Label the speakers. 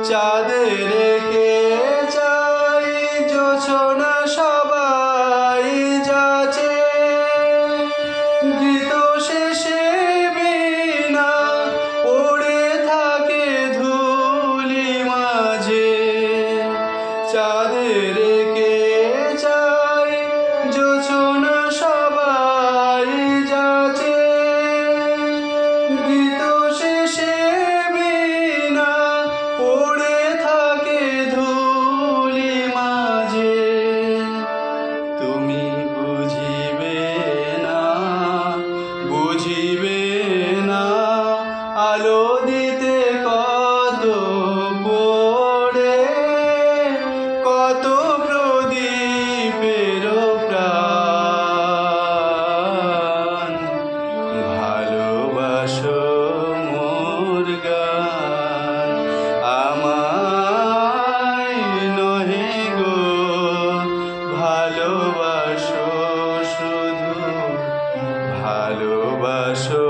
Speaker 1: চাঁদের কে চাই জোছনা সবাই যাচে গীত শেষে বীণা পড়ে থাকে ধুলি মাঝে চাঁদের কে চাই জোছনা সবাই যাচে গীত শেষে বীণা পড়ে থাকে ধুলি মাঝে তুমি বুঝিবে না আলো দিতে কত পড়ে কত প্রদীপের প্রাণ ভালোবাসো মোর গান আমায় নহে গো ভালোবাসো শুধু ভালোবাসো